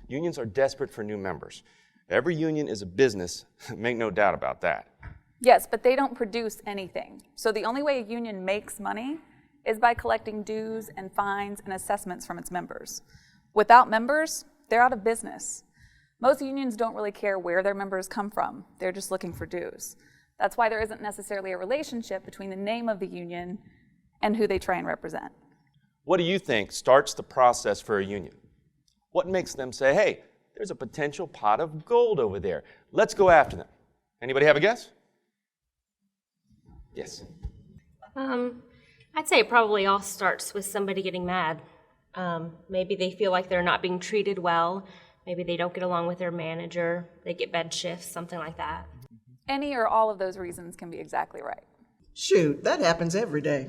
Unions are desperate for new members. Every union is a business, make no doubt about that. Yes, but they don't produce anything. So the only way a union makes money is by collecting dues and fines and assessments from its members. Without members, they're out of business. Most unions don't really care where their members come from. They're just looking for dues. That's why there isn't necessarily a relationship between the name of the union and who they try and represent. What do you think starts the process for a union? What makes them say, hey, there's a potential pot of gold over there. Let's go after them. Anybody have a guess? Yes. I'd say it probably all starts with somebody getting mad. Maybe they feel like they're not being treated well. Maybe they don't get along with their manager. They get bed shifts, something like that. Any or all of those reasons can be exactly right. Shoot, that happens every day.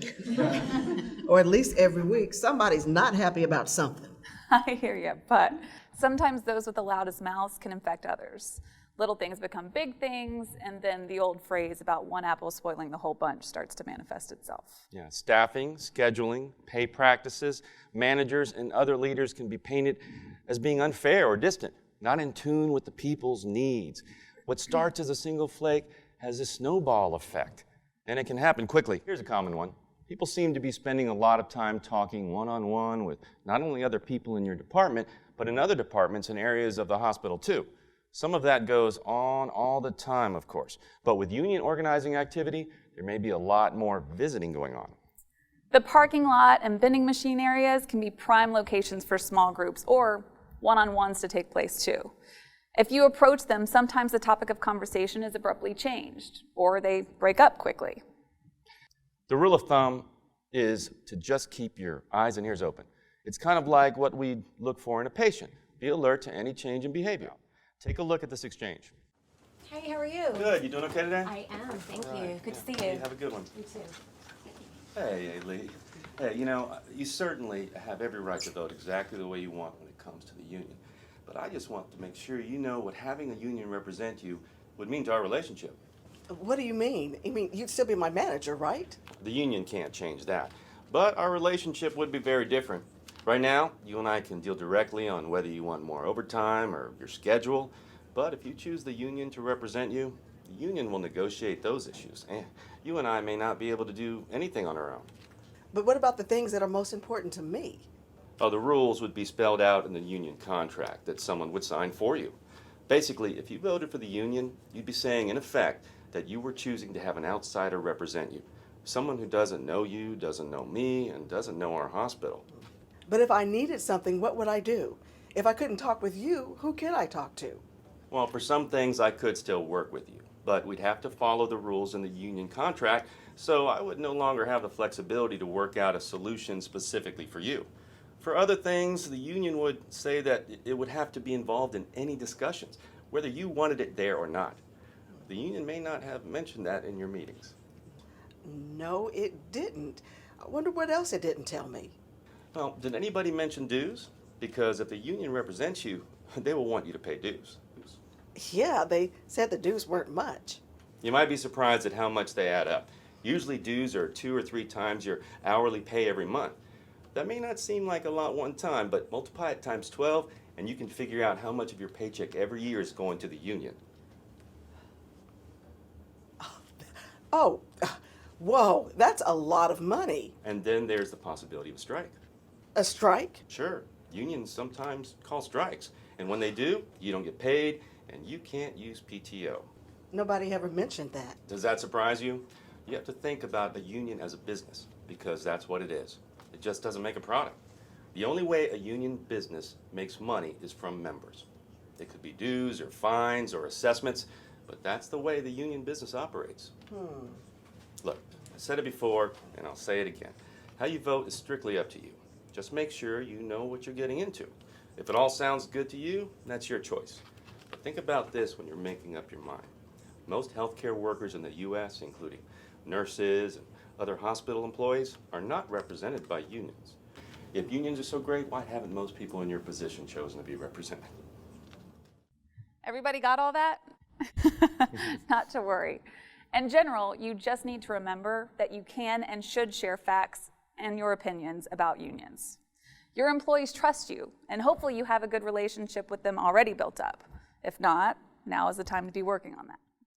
Or at least every week. Somebody's not happy about something. I hear you, but sometimes those with the loudest mouths can infect others. Little things become big things, and then the old phrase about one apple spoiling the whole bunch starts to manifest itself. Yeah, staffing, scheduling, pay practices, managers, and other leaders can be painted as being unfair or distant, not in tune with the people's needs. What starts as a single flake has a snowball effect, and it can happen quickly. Here's a common one. People seem to be spending a lot of time talking one-on-one with not only other people in your department, but in other departments and areas of the hospital too. Some of that goes on all the time, of course, but with union organizing activity, there may be a lot more visiting going on. The parking lot and vending machine areas can be prime locations for small groups or one-on-ones to take place too. If you approach them, sometimes the topic of conversation is abruptly changed, or they break up quickly. The rule of thumb is to just keep your eyes and ears open. It's kind of like what we look for in a patient. Be alert to any change in behavior. Take a look at this exchange. Hey, how are you? Good. You doing okay today? I am, thank All you. right. Good to see Hey, you. have a good one. You too. Hey, Lee. Hey, you certainly have every right to vote exactly the way you want when it comes to the union. But I just want to make sure you know what having a union represent you would mean to our relationship. What do you mean? You mean you'd still be my manager, right? The union can't change that. But our relationship would be very different. Right now, you and I can deal directly on whether you want more overtime or your schedule. But if you choose the union to represent you, the union will negotiate those issues. And you and I may not be able to do anything on our own. But what about the things that are most important to me? Oh, the rules would be spelled out in the union contract that someone would sign for you. Basically, if you voted for the union, you'd be saying, in effect, that you were choosing to have an outsider represent you. Someone who doesn't know you, doesn't know me, and doesn't know our hospital. But if I needed something, what would I do? If I couldn't talk with you, who could I talk to? Well, for some things, I could still work with you, but we'd have to follow the rules in the union contract, so I would no longer have the flexibility to work out a solution specifically for you. For other things, the union would say that it would have to be involved in any discussions, whether you wanted it there or not. The union may not have mentioned that in your meetings. No, it didn't. I wonder what else it didn't tell me. Well, did anybody mention dues? Because if the union represents you, they will want you to pay dues. Yeah, they said the dues weren't much. You might be surprised at how much they add up. Usually dues are 2 or 3 times your hourly pay every month. That may not seem like a lot one time, but multiply it times 12 and you can figure out how much of your paycheck every year is going to the union. Oh, whoa, that's a lot of money. And then there's the possibility of a strike. A strike? Sure, unions sometimes call strikes, and when they do, you don't get paid and you can't use PTO. Nobody ever mentioned that. Does that surprise you? You have to think about a union as a business, because that's what it is. It just doesn't make a product. The only way a union business makes money is from members. It could be dues or fines or assessments, but that's the way the union business operates. Look, I said it before, and I'll say it again. How you vote is strictly up to you. Just make sure you know what you're getting into. If it all sounds good to you, that's your choice. But think about this when you're making up your mind. Most healthcare workers in the U.S., including nurses and other hospital employees, are not represented by unions. If unions are so great, why haven't most people in your position chosen to be represented? Everybody got all that? Not to worry. In general, you just need to remember that you can and should share facts and your opinions about unions. Your employees trust you, and hopefully you have a good relationship with them already built up. If not, now is the time to be working on that.